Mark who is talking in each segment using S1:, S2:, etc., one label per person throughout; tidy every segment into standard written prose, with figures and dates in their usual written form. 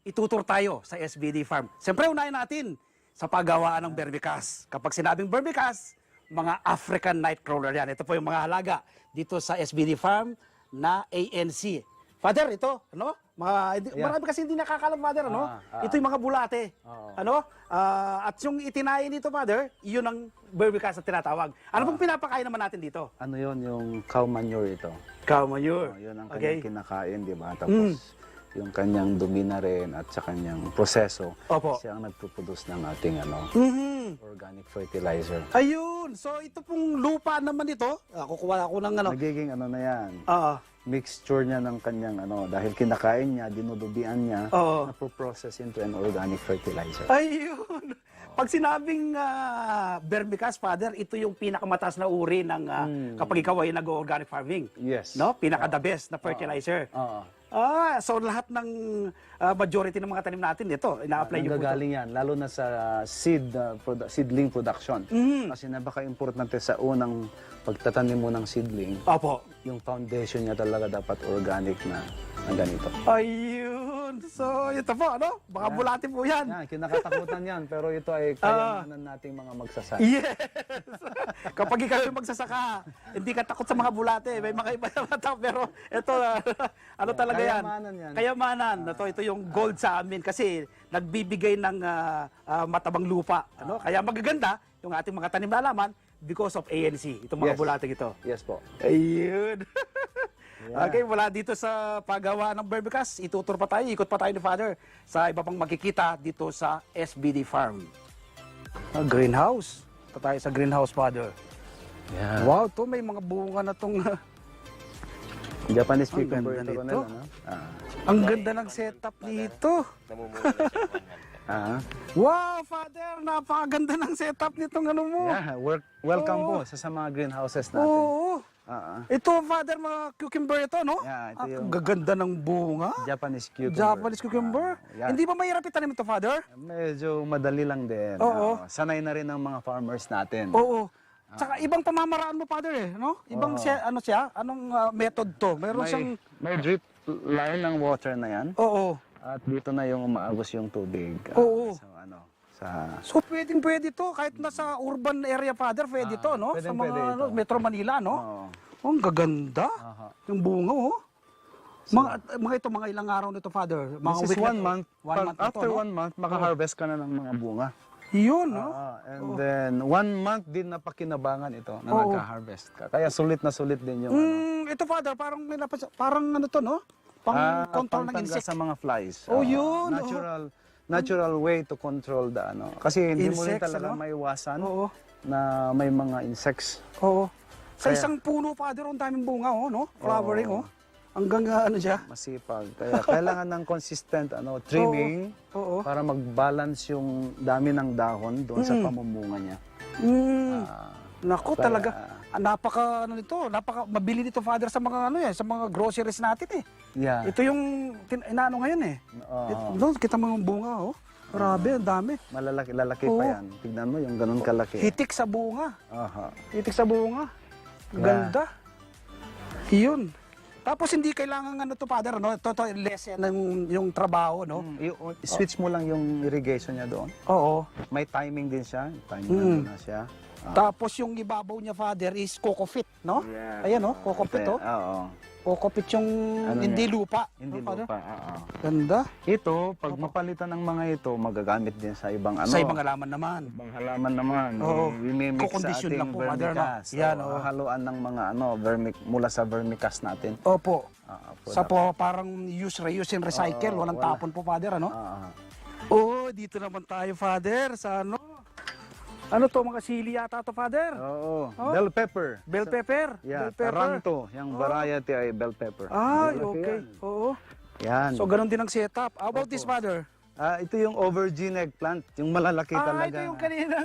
S1: itutur tayo sa SBD Farm. Siyempre, unahin natin sa paggawaan ng vermicast. Kapag sinabing vermicast, mga African Nightcrawler yan. Ito po yung mga halaga dito sa SBD Farm na ANC. Father, ito, ano? Marami kasi hindi nakakalam, Father, ano? Ito yung mga bulate. Ano? At yung itinayin dito, Father, yun ang vermicast na tinatawag. Ano pong pinapakain naman natin dito?
S2: Ano yun, yung cow manure ito.
S1: Cow manure.
S2: Yun ang kanyang kinakain, di ba? Tapos yung kanyang dumi na rin at sa kanyang proseso,
S1: Opo.
S2: siya ang nagpo-produce ng ating organic fertilizer.
S1: Ayun. So, ito pong lupa naman ito. Kukuha ako ng ano.
S2: Nagiging ano na yan,
S1: Oo.
S2: mixture niya ng kanyang dahil kinakain niya, dinudubian niya,
S1: Oo.
S2: napo-process into an organic fertilizer.
S1: Ayun. Pag sinabing vermicast, Father, ito yung pinakamataas na uri ng kapag ikaw ay nag-organic farming.
S2: Yes.
S1: No? Pinaka-the best na fertilizer.
S2: Oo.
S1: So lahat ng majority ng mga tanim natin ito, ina-apply nyo po ito.
S2: Nanggagaling yan, lalo na sa seedling production. Kasi napaka-importante sa unang pagtatanim mo ng seedling,
S1: Opo.
S2: yung foundation niya talaga dapat organic na ganito.
S1: Ayun. So, ito po, ano? Baka bulate po yan.
S2: Yan, kinakatakutan yan, pero ito ay kayamanan nating mga magsasaka.
S1: Yes! Kapag ikaw yung magsasaka, hindi ka takot sa mga bulate. May mga iba na tao, pero ito, ano talaga yan?
S2: Kayamanan yan.
S1: Kayamanan. Ito yung gold sa amin kasi nagbibigay ng matabang lupa. Ano? Kaya magaganda yung ating mga tanim na halaman because of ANC, itong mga
S2: Yes.
S1: bulate ito.
S2: Yes po.
S1: Ayun. Okay, wala dito sa paggawa ng vermicast. Itutur pa tayo, ikot pa tayo ni Father sa iba pang makikita dito sa SBD Farm. Greenhouse. Ito tayo sa greenhouse, Father.
S2: Yeah.
S1: Wow, to may mga bunga na tong
S2: Japanese
S1: Ang
S2: cucumber
S1: ganda
S2: ito,
S1: nito.
S2: ano?
S1: ang ganda ng setup dito. Wow, Father, napakaganda ng setup nitong ano mo.
S2: Yeah, welcome po sa mga greenhouses natin.
S1: Oo. Ito, Father, mga cucumber ito, no?
S2: Yeah, ito
S1: Ang
S2: yung
S1: gaganda ng bunga.
S2: Japanese cucumber.
S1: Japanese cucumber.
S2: Yeah.
S1: Hindi ba mahirap itanim ito, Father?
S2: Medyo madali lang din.
S1: Oo.
S2: Sanay na rin ng mga farmers natin.
S1: Oo. Tsaka ibang pamamaraan mo, Father, eh, no? Ibang siya, anong method to? Meron siyang...
S2: May drip line ng water na yan.
S1: Oo.
S2: At dito na yung umaagos yung tubig.
S1: Oo.
S2: Sa
S1: So, pwede to. Kahit nasa urban area, Father, pwede to, no? Sa
S2: pwede
S1: mga
S2: ito.
S1: Metro Manila, no?
S2: Oo.
S1: Oh, ang gaganda.
S2: Aha.
S1: Yung bunga, oh. Mga ilang araw nito, Father? Mga
S2: This is
S1: week na
S2: 1
S1: to?
S2: month.
S1: 1 month na to,
S2: After
S1: no?
S2: 1 month, maka-harvest ka na ng mga bunga.
S1: Yun, no?
S2: And then, 1 month din na pakinabangan ito na
S1: Oo.
S2: nagka-harvest ka. Kaya sulit na sulit din yung
S1: Ito, Father, parang parang ano to, no? Pang control ng
S2: pangtanggal
S1: insect.
S2: sa mga flies.
S1: Oh, yun,
S2: Natural way to control the Kasi hindi mo rin
S1: Insects,
S2: talaga
S1: ano?
S2: maiwasan
S1: Oo.
S2: na may mga insects.
S1: Oo. Sa
S2: Kaya-
S1: isang puno, Father, ang daming bunga, oh, no? Flowering, oh. Hanggang ano siya?
S2: Masipag. Kaya kailangan ng consistent trimming
S1: Oo.
S2: para mag-balance yung dami ng dahon doon sa pamumunga niya.
S1: Naku,
S2: Kaya-
S1: talaga. Napaka mabili nito, Father, sa mga sa mga groceries natin, eh.
S2: Yeah.
S1: Ito yung inaano ngayon, eh. Doon, kita mo yung bunga, oh. Grabe, ang dami.
S2: Lalaki
S1: Oo.
S2: pa yan. Tignan mo yung ganun kalaki.
S1: Hitik sa bunga.
S2: Aha.
S1: Hitik sa bunga. Ang ganda. Yun. Tapos hindi kailangan Father, no? Ito less yan yung trabaho, no?
S2: Switch mo lang yung irrigation niya doon.
S1: Oo.
S2: May timing din siya. Timing na siya.
S1: Tapos yung ibabaw niya, Father, is Cocofit, no? Ayan, no? Cocofit, oh.
S2: Oo.
S1: Cocofit yung hindi
S2: niya?
S1: lupa.
S2: Hindi
S1: no, Father?
S2: lupa. Oo.
S1: Ganda.
S2: Ito, pag mapalitan ng mga ito, magagamit din sa ibang
S1: Sa ibang halaman naman.
S2: Ibang halaman naman.
S1: Oo.
S2: Imimix sa
S1: Kukondisyon
S2: ating
S1: lang po, Father, no?
S2: vermicast.
S1: Yan,
S2: Oo,
S1: oo.
S2: haluan ng mga mula sa vermicast natin.
S1: Opo.
S2: Po
S1: Sa po, parang use, reuse, and recycle. Walang
S2: wala.
S1: tapon po, Father, ano?
S2: Oo.
S1: Oo, dito naman tayo, Father, sa ano? Ano to, mga sili yata to, Father?
S2: Oo. Bell pepper.
S1: Bell pepper.
S2: Yeah,
S1: Bell pepper.
S2: taranto. Yung variety ay bell pepper.
S1: Ay,
S2: Malaki
S1: okay.
S2: yan.
S1: Oo.
S2: Yan.
S1: So, ganun din ang setup. How about this, Father?
S2: Ito yung aubergine eggplant. Yung malalaki talaga.
S1: Ito yung kanina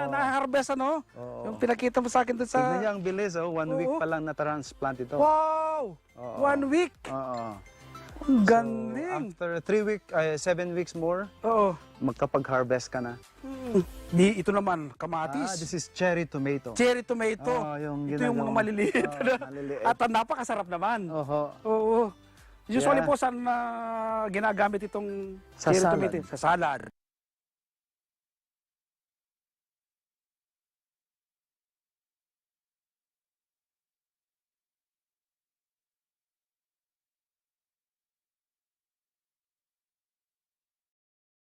S1: na-harvest, ano? Yung pinakita mo sa akin dun
S2: Tignan
S1: sa...
S2: niyo ang bilis. 1 week
S1: Oo.
S2: pa lang na-transplant ito.
S1: Wow!
S2: Oo.
S1: 1 week!
S2: Oo.
S1: Ang galing!
S2: After 7 weeks more,
S1: Oo.
S2: magkapag-harvest ka na.
S1: Ito naman, kamatis.
S2: This is cherry tomato.
S1: Cherry tomato.
S2: Oo, yung
S1: Ito yung mga
S2: ginagawa-
S1: maliliit.
S2: Oo, maliliit.
S1: At ang napakasarap naman.
S2: Oho.
S1: Oo. Usually
S2: Yeah.
S1: po saan ginagamit itong
S2: Sa
S1: cherry
S2: salad.
S1: tomato? Sa salad.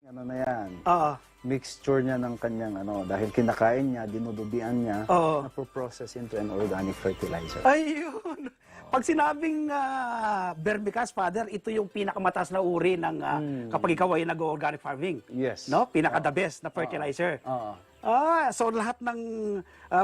S2: Ano na yan?
S1: Oo.
S2: Mixture niya ng kanyang dahil kinakain niya, dinudubian niya,
S1: Oo.
S2: na-process into an organic fertilizer.
S1: Ayun. Pag sinabing vermicast, Father, ito yung pinakamataas na uri ng kapag ikaw ay nag-organic farming.
S2: Yes.
S1: No? Pinaka-the best na fertilizer.
S2: Oo.
S1: So lahat ng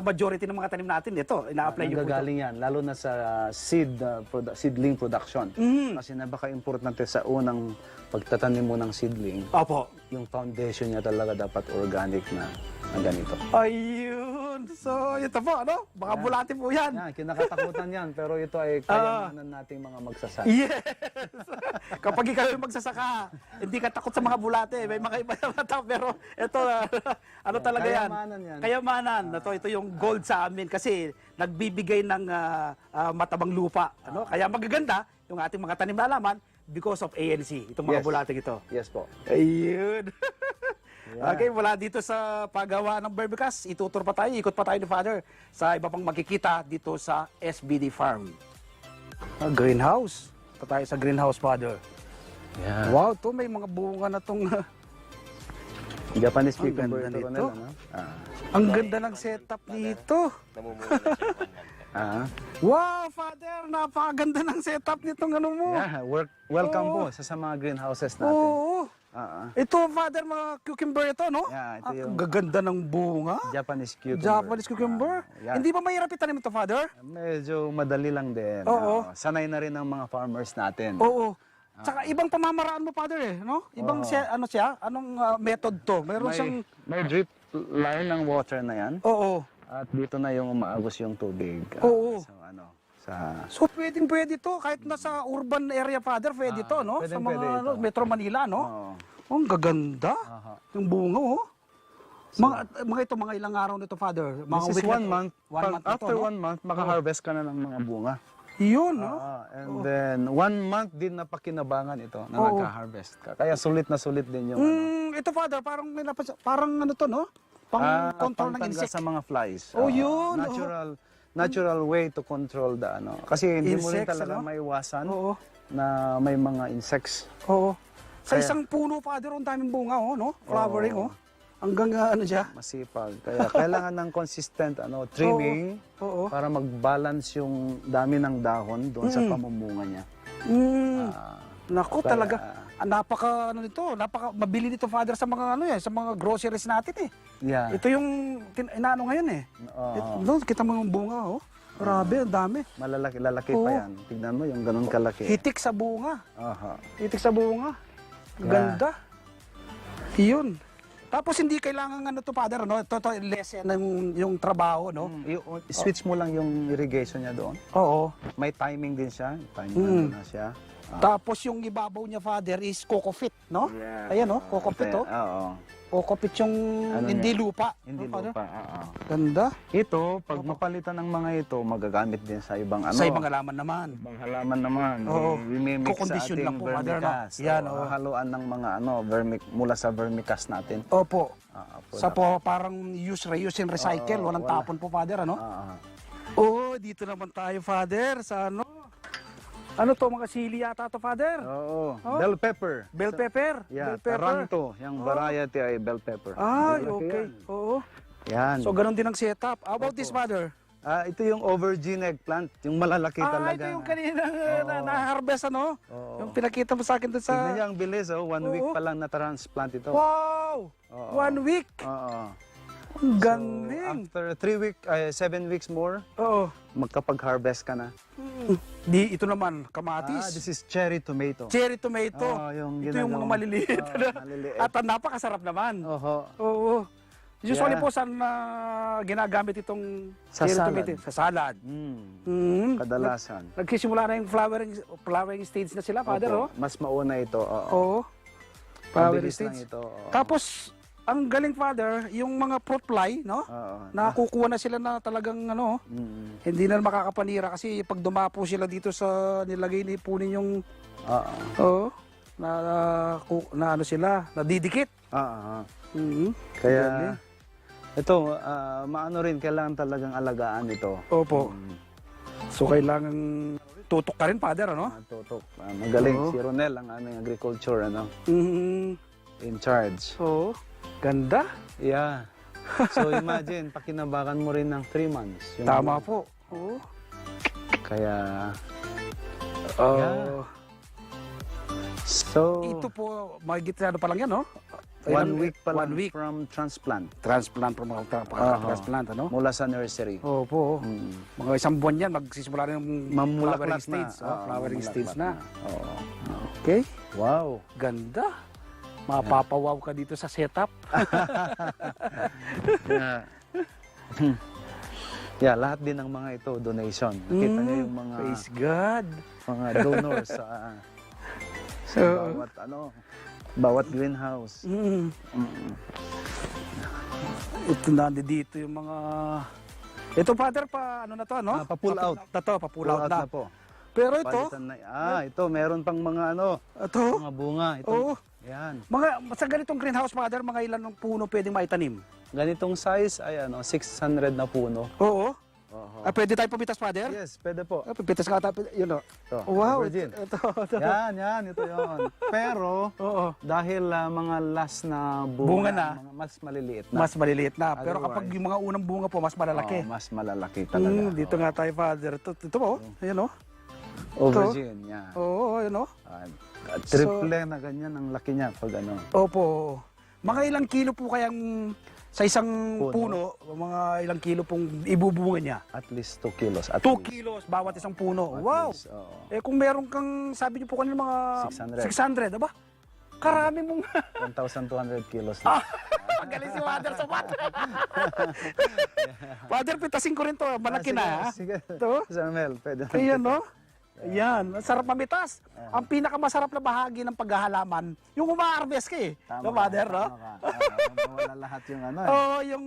S1: majority ng mga tanim natin ito, ina-apply niyo po ito.
S2: Nanggagaling yan, lalo na sa seedling production. Kasi napaka-importante sa unang pagtatanim mo ng seedling,
S1: Opo.
S2: yung foundation niya talaga dapat organic na ganito.
S1: Ayun. So, ito po, ano? Baka bulate po yan.
S2: Yan, kinakatakutan yan, pero ito ay kayamanan nating mga magsasaka.
S1: Yes! Kapag ikaw yung magsasaka, hindi ka takot sa mga bulate. May mga iba na tao, pero ito, ano talaga yan?
S2: Kayamanan yan.
S1: Kayamanan. Ito yung gold sa amin kasi nagbibigay ng matabang lupa. Kaya magaganda yung ating mga tanim na halaman because of ANC, itong mga
S2: Yes.
S1: bulating ito.
S2: Yes po.
S1: Ayun.
S2: Yeah.
S1: Okay, mula dito sa paggawa ng vermicast, itutur pa tayo, ikot pa tayo ni Father sa iba pang makikita dito sa SBD Farm. Greenhouse. Pa tayo sa greenhouse, Father.
S2: Yeah.
S1: Wow, to may mga bunga na tong
S2: Japanese
S1: Ang
S2: cucumber
S1: ganda
S2: ito,
S1: nito.
S2: Ronel, ano?
S1: ang ganda ng setup dito. Wow, Father, napakaganda ng setup nitong ano mo.
S2: Yeah, welcome
S1: Oo.
S2: po sa mga greenhouses natin.
S1: Oo.
S2: Ah,
S1: Ito, Father, mga cucumber ito, no?
S2: Yeah, ito
S1: Ang
S2: yung-
S1: gaganda ng bunga.
S2: Japanese cucumber.
S1: Japanese cucumber.
S2: Yeah.
S1: Hindi ba mahirap itanim ito, Father?
S2: Medyo madali lang din.
S1: Oo.
S2: Sanay na rin ang mga farmers natin.
S1: Oo. Tsaka ibang pamamaraan mo, Father, eh, no? Ibang siya, anong method to? Meron siyang,
S2: May drip line ng water na yan.
S1: oo.
S2: At dito na yung umaagos yung tubig.
S1: Oo.
S2: Sa
S1: So, pwede to. Kahit nasa urban area, Father, pwede to, no? Sa
S2: pwede
S1: mga
S2: ito.
S1: Metro Manila, no?
S2: Oo.
S1: Oh, ang gaganda.
S2: Aha.
S1: Yung bunga, oh. Mga ilang araw nito, Father? Mga
S2: This is
S1: week na
S2: 1
S1: to?
S2: month.
S1: 1 month na to,
S2: After
S1: no?
S2: 1 month, maka-harvest ka na ng mga bunga.
S1: Yun, no?
S2: And then, 1 month din na pakinabangan ito na
S1: Oo.
S2: nagka-harvest ka. Kaya sulit na sulit din yung
S1: Ito, Father, parang may parang ano to, no? Pang control ng
S2: pangtanggal
S1: insect.
S2: sa mga flies.
S1: Oh,
S2: Oo.
S1: yun.
S2: Natural way to control the Kasi hindi mo rin
S1: Insects,
S2: talaga
S1: ano?
S2: maiwasan
S1: Oo.
S2: na may mga insects.
S1: Oo. Sa
S2: Kaya-
S1: isang puno, Father, ang daming bunga, oh, no? Flowering, oh. Hanggang ano siya?
S2: Masipag. Kaya kailangan ng consistent trimming
S1: Oo.
S2: para mag-balance yung dami ng dahon doon sa pamumunga niya. Naku,
S1: Naku, talaga. Napaka mabili nito, Father, sa mga sa mga groceries natin, eh.
S2: Yeah.
S1: Ito yung inaano ngayon, eh. No, kita mo yung bunga, oh. Grabe, ang dami.
S2: Lalaki
S1: Oo.
S2: pa yan. Tignan mo yung ganun kalaki.
S1: Hitik sa bunga.
S2: Aha.
S1: Hitik sa bunga. Ang ganda. Yun. Tapos hindi kailangan to, Father, no? Ito lesson yung trabaho, no?
S2: Switch mo lang yung irrigation niya doon.
S1: Oo.
S2: May timing din siya. Timing na siya.
S1: Tapos yung ibabaw niya, Father, is coco fit, no? Ayan, no? Coco fit, oh.
S2: Oo.
S1: Coco fit yung
S2: Ano
S1: hindi
S2: niya?
S1: lupa.
S2: Hindi
S1: no, Father?
S2: lupa. Oo.
S1: Ganda.
S2: Ito, pag mapalitan ng mga ito, magagamit din sa ibang
S1: Sa ibang halaman naman.
S2: Ibang halaman naman.
S1: Oo.
S2: Imimix sa
S1: Kukondisyon
S2: ating
S1: lang po, Father, no?
S2: vermicast.
S1: Yan,
S2: Oo,
S1: oo.
S2: haluan ng mga mula sa vermicast natin.
S1: Opo.
S2: Po
S1: Sa po, parang reuse and recycle. Walang
S2: wala.
S1: tapon po, Father, ano?
S2: Ah,
S1: Oo, dito naman tayo, Father, sa ano? Ano to, mga sili yata to, Father?
S2: oo.
S1: Oh.
S2: Bell pepper.
S1: Bell pepper?
S2: Yeah,
S1: Bell pepper?
S2: Taranto. Yung variety ay bell pepper.
S1: Ay,
S2: Malaki
S1: okay.
S2: yan.
S1: Oo.
S2: Yan.
S1: So, ganun din ang setup. How about this, Father?
S2: Ito yung aubergine eggplant. Yung malalaki talaga.
S1: Ito yung kanina na-harvest, ano?
S2: Oo.
S1: Yung pinakita mo sa akin doon sa...
S2: Tignan niyo ang bilis, 1 week
S1: Oo.
S2: pa lang na-transplant ito.
S1: Wow!
S2: Oo.
S1: 1 week!
S2: Oo.
S1: Ang galing!
S2: After 7 weeks more,
S1: Oo.
S2: magkapag-harvest ka na.
S1: Di, ito naman, kamatis.
S2: This is cherry tomato.
S1: Cherry tomato.
S2: Oo, yung
S1: Ito yung mga
S2: ginagawang-
S1: maliliit.
S2: Oo,
S1: ano?
S2: maliliit.
S1: At napakasarap naman.
S2: Oho.
S1: Oo. Usually
S2: Yeah.
S1: po saan ginagamit itong
S2: Sa
S1: cherry
S2: salad.
S1: tomato? Sa salad.
S2: Kadalasan.
S1: Nagsisimula na yung flowering stage na sila, Father, oh.
S2: Opo, mas mauna ito. Oo.
S1: Oo. Flowering
S2: Mabilis lang
S1: stage.
S2: ito. oo.
S1: Tapos, ang galing, Father, yung mga fruit fly, no?
S2: Oo.
S1: Nakukuha na sila na talagang ano,
S2: Mm.
S1: hindi na makakapanira kasi pag dumapo sila dito sa nilagay ni Punin yung
S2: Oo.
S1: oh, na ano sila, nadidikit.
S2: Oo.
S1: Mhm.
S2: Kaya
S1: Galing.
S2: ito, maano rin, kailangan talagang alagaan ito.
S1: Opo.
S2: Mm.
S1: So kailangan tutok ka rin, Father, ano?
S2: Tutok. Magaling.
S1: Oo.
S2: Si Ronel, ang aming agriculture,
S1: Mhm.
S2: in charge.
S1: Oo. Ganda.
S2: Yeah. So imagine, pakinabakan mo rin ng 3 months. Yung
S1: Tama po. Oo.
S2: Kaya,
S1: Oh.
S2: Yeah. so,
S1: Ito po, mahigit na ano pa lang yan, no?
S2: 1 week pa lang
S1: 1 week.
S2: from transplant.
S1: Transplant, transplant, ano?
S2: Mula sa nursery.
S1: Opo.
S2: Mm.
S1: Mga isang buwan yan, magsisimula rin yung flowering
S2: Mamulaklak
S1: stage.
S2: na.
S1: Oh, flowering stage na.
S2: Oo.
S1: Okay.
S2: Wow.
S1: Ganda. Mapapawaw ka dito sa setup.
S2: Yeah. Yeah, lahat din ng mga ito donation. Nakita niyo yung mga
S1: Praise God.
S2: donors sa
S1: So,
S2: bawat greenhouse.
S1: mm,
S2: Mm.
S1: ito na dito yung mga... Ito, Father, ano na to, no?
S2: Pa-pull out.
S1: Pa-pull out na.
S2: po.
S1: Pero ito,
S2: Palitan na. Ito meron pang mga
S1: ito,
S2: mga bunga. Ito.
S1: oo.
S2: Yan.
S1: Sa ganitong greenhouse, Father, mga ilan ng puno pwedeng maitanim?
S2: Ganitong size ay 600 na puno.
S1: Oo.
S2: Oho.
S1: Pwede tayo pumitas, Father?
S2: Yes, pwede po.
S1: Pipitas ka tayo, yun o.
S2: Ito.
S1: Wow.
S2: Virgin.
S1: Ito.
S2: Yan, ito yon. Pero
S1: Oo.
S2: dahil mga last na
S1: Bunga na.
S2: mga mas maliliit na.
S1: Mas maliliit na. Pero
S2: Otherwise,
S1: kapag yung mga unang bunga po, mas malalaki.
S2: Mas malalaki talaga.
S1: Dito nga tayo, Father. Ito po, ayan o.
S2: Aubergine, yan.
S1: Oo, ayan o.
S2: Triple na ganyan ang laki niya pag
S1: Opo. Mga ilang kilo po kayang sa isang puno, mga ilang kilo pong ibubunga niya?
S2: at least 2 kilos. At
S1: 2
S2: least.
S1: kilos bawat isang puno.
S2: At
S1: Wow!
S2: least, oo.
S1: Eh kung meron kang, sabi niyo po kanina mga 600, aba? Karami mong...
S2: 1,200 kilos na.
S1: Magaling si Father sa Father. Father, pitasin ko rin to. Malaki na, ha?
S2: Sige.
S1: Ito?
S2: Sir Mel, pwede na.
S1: Ayan, no? Ayan, masarap mamitas. Ang pinakamasarap na bahagi ng paghahalaman, yung uma-harvest ka eh. No, Father, no?
S2: Tama ka. Mawala lahat yung
S1: Oo, yung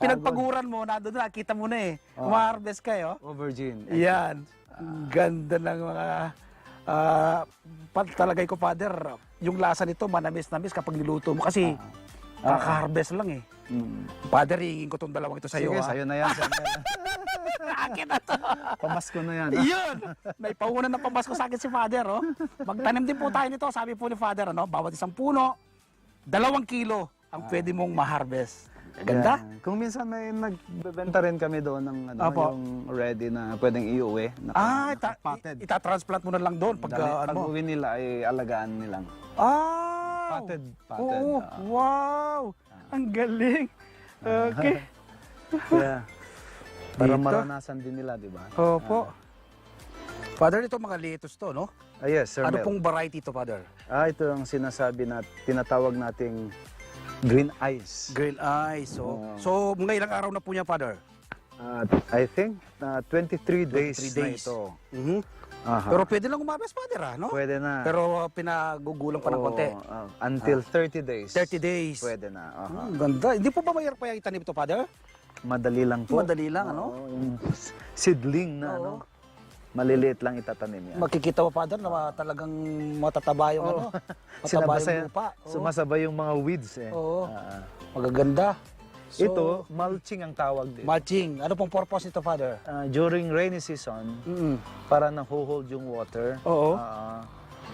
S1: pinagpaguran mo, nandun na, kita mo na eh. Uma-harvest ka eh, oh.
S2: Aubergine.
S1: Yan. Ang ganda ng mga... talagay ko, Father, yung lasa nito, manamis-namis kapag niluto mo. Kasi, kaka-harvest lang eh.
S2: Mm.
S1: Father, hingin ko tong dalawang ito sa iyo.
S2: Sige, sa'yo na yan. Sir Mel.
S1: Akin na to.
S2: Pamasko na yan.
S1: Yun! May paunan ng pamasko sa akin si Father, oh. Magtanim din po tayo nito. Sabi po ni Father, ano, bawat isang puno, 2 kilo ang pwede mong ma-harvest. Ganda?
S2: Yan. Kung minsan may nagbebenta rin kami doon ng
S1: Apo.
S2: yung ready na pwedeng iuwi. Potted.
S1: Itatransplant mo na lang doon pag ano mo.
S2: Pag uwi nila ay alagaan nilang.
S1: Potted. Oo,
S2: Ah.
S1: wow! Ang galing. Okay.
S2: Kaya, para
S1: Dito?
S2: maranasan din nila, di ba?
S1: Opo. Father, ito mga lettuce to, no?
S2: Yes, Sir
S1: Ano
S2: Mel.
S1: pong variety to, Father?
S2: Ito ang sinasabi na tinatawag nating green ice.
S1: Green eyes. So, mga ilang araw na po niya, Father?
S2: I think 23 days,
S1: 23
S2: na
S1: days.
S2: ito.
S1: Mhm.
S2: Aha.
S1: Pero pwede lang umabas, Father, no?
S2: Pwede na.
S1: Pero pinagugulang pa ng konti.
S2: Until 30 days.
S1: 30 days.
S2: Pwede na. Aha.
S1: Ganda. Hindi po ba mahirap pa yung itanim ito, Father?
S2: Madali lang po.
S1: Madali lang, ano?
S2: Oo, yung seedling na,
S1: Oo.
S2: maliliit lang itatanim yan.
S1: Makikita mo, Father, na talagang matataba yung ano. Mataba yung lupa. Oo.
S2: Sumasabay yung mga weeds eh.
S1: Oo.
S2: Ah.
S1: Magaganda. So,
S2: Ito, mulching ang tawag din.
S1: mulching. Ano pong purpose nito, Father?
S2: During rainy season, para na-hold yung water.
S1: Oo.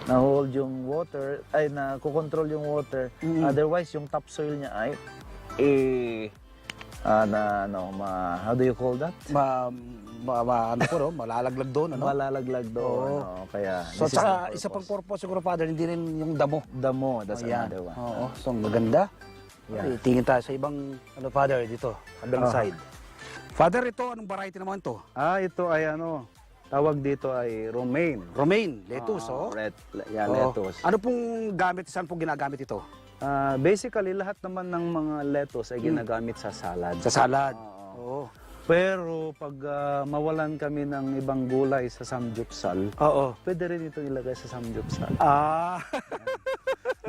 S2: Na-hold yung water, ay na-control yung water. Otherwise, yung topsoil niya ay, how do you call that?
S1: Ano po, no? Malalaglag doon, ano?
S2: Malalaglag doon.
S1: Oo.
S2: Oo, kaya,
S1: So,
S2: this is
S1: tsaka
S2: the
S1: isa pang
S2: purpose.
S1: purpose siguro, Father, hindi rin yung damo.
S2: Damo, that's
S1: Ayan.
S2: another one.
S1: Oo. So, ang maganda.
S2: Yeah.
S1: Ay, tingin tayo sa ibang, Father, dito. Kabilang side. Father, ito, anong variety naman to?
S2: Ito ay tawag dito ay romaine.
S1: Romaine, lettuce, oh.
S2: Yeah,
S1: Oo.
S2: lettuce.
S1: Ano pong gamit, saan pong ginagamit ito?
S2: Basically, lahat naman ng mga lettuce ay ginagamit sa salad.
S1: Sa salad.
S2: Oo.
S1: Oo.
S2: Pero pag mawalan kami ng ibang gulay sa samgyupsal,
S1: Oo.
S2: pwede rin ito ilagay sa samgyupsal.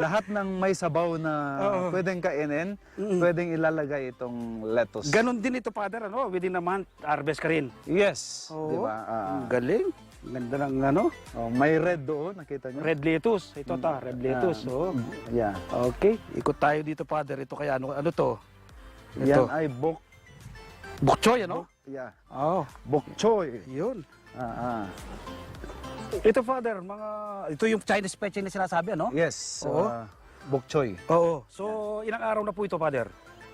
S2: Lahat ng may sabaw na pwedeng kainin, pwedeng ilalagay itong lettuce.
S1: Ganon din ito, Father, ano? Within a month, harvest ka rin.
S2: Yes,
S1: Oo.
S2: di ba?
S1: Ang galing. Ganda ng ano,
S2: Oh, may red doon, nakita nyo?
S1: red lettuce. Ito red lettuce. Oh.
S2: Yeah.
S1: Okay, ikot tayo dito, Father. Ito kaya, ano to?
S2: Yan
S1: Ito.
S2: ay bok.
S1: Bok choy, ano?
S2: Yeah.
S1: Oh,
S2: Bok choy.
S1: yun.
S2: Ah, ah.
S1: Ito, Father, ito yung Chinese pechay na sinasabi, ano?
S2: Yes.
S1: Oo.
S2: Bok choy.
S1: Oo. So, ilang araw na po ito, Father?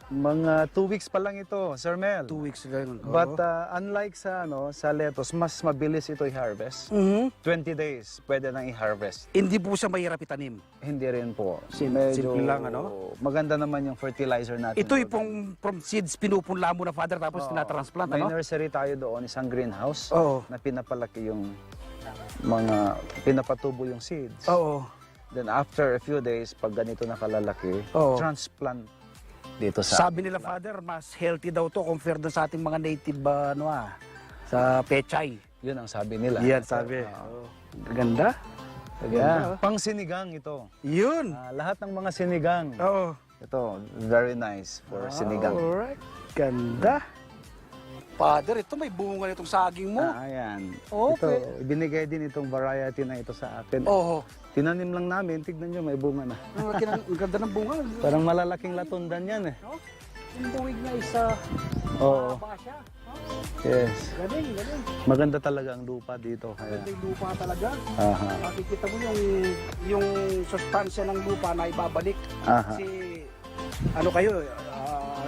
S2: Mga 2 weeks pa lang ito, Sir Mel.
S1: 2 weeks ganun.
S2: But unlike sa lettuce, mas mabilis ito i-harvest. 20 days pwede nang i-harvest.
S1: Hindi po siya mahirap itanim.
S2: Hindi rin po.
S1: Simple lang, ano?
S2: Maganda naman yung fertilizer natin.
S1: Ito yung pong from seeds, pinupunla mo na, Father, tapos tinatransplant,
S2: May
S1: ano?
S2: nursery tayo doon, isang greenhouse
S1: Oo.
S2: na pinapalaki yung pinapatubo yung seeds.
S1: Oo.
S2: Then after a few days, pag ganito na kalalaki,
S1: Oo.
S2: transplant dito sa...
S1: Sabi nila, Father, mas healthy daw to compared dun sa ating mga native, sa pechay.
S2: Yun ang sabi nila.
S1: Yan, sabi. Ganda.
S2: Yeah. Pang sinigang ito.
S1: Yun.
S2: Lahat ng mga sinigang.
S1: Oo.
S2: Ito, very nice for sinigang.
S1: Alright. Ganda. Father, ito may bunga nitong saging mo.
S2: Ayan.
S1: Okay.
S2: Ito, binigay din itong variety na ito sa atin.
S1: Oo.
S2: Tinanim lang namin, tignan nyo, may bunga na.
S1: Ang ganda ng bunga.
S2: Parang malalaking latundan yan eh.
S1: No? Yung buwig niya is
S2: Oo.
S1: mahaba siya.
S2: Yes.
S1: Galing, galing.
S2: Maganda talaga ang lupa dito. Kaya,
S1: Ganda yung lupa talaga.
S2: aha.
S1: Makikita mo yung sustansya ng lupa na ibabalik.
S2: Aha.
S1: Kasi ano kayo,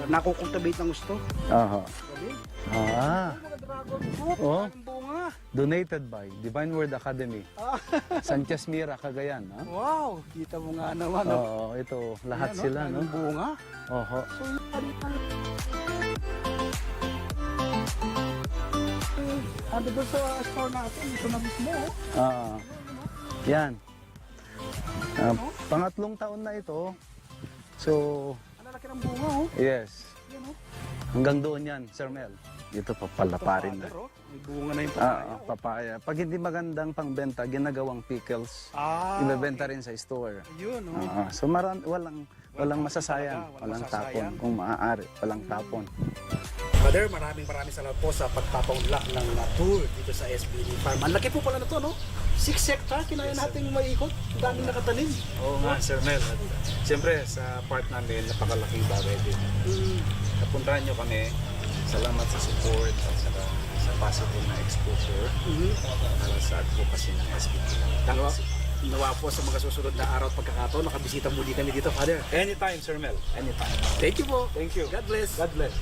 S1: nakukultivate ng gusto.
S2: Aha.
S1: Galing.
S2: Ah.
S1: Mga dragon fruit,
S2: Oh.
S1: ang bunga.
S2: Donated by Divine Word Academy. Sanchez Mira, Cagayan. Ha?
S1: Wow, kita mo nga naman. no?
S2: Oo, ito. Lahat
S1: Ayan,
S2: sila, no?
S1: ang bunga.
S2: Oho.
S1: So, ano doon sa store natin, ito na mismo. Oh.
S2: Ah. Yan. Pangatlong taon na ito. So,
S1: Ang lalaki ng bunga, oh.
S2: yes.
S1: Yan, oh.
S2: Hanggang doon yan, Sir Mel. Dito papalaparin na.
S1: Father, oh. May bunga na yung papaya.
S2: Papaya. Pag hindi magandang pangbenta, ginagawang pickles.
S1: Ah,
S2: Ibebenta rin sa store.
S1: yun, oh.
S2: So walang masasayang,
S1: Walang
S2: walang tapon.
S1: masasayang.
S2: Kung maaari, walang tapon.
S1: Father, maraming salamat po sa pagpapaunlak ng tour dito sa SBD Farm. Ang laki po pala na to, no? 6 hectare, kinaya natin maikot. Ang daming nakatanim.
S3: Oo nga, Sir Mel. At siyempre, sa part namin, napakalaking bagay din. Napuntahan nyo kami. Salamat sa support at saka sa positive na exposure para sa advocacy ng SBT.
S1: Nawa po sa mga susunod na araw at pagkakataon, nakabisita muli kami dito, Father.
S3: Anytime, Sir Mel. Anytime.
S1: Thank you po.
S3: Thank you.
S1: God bless.
S3: God bless.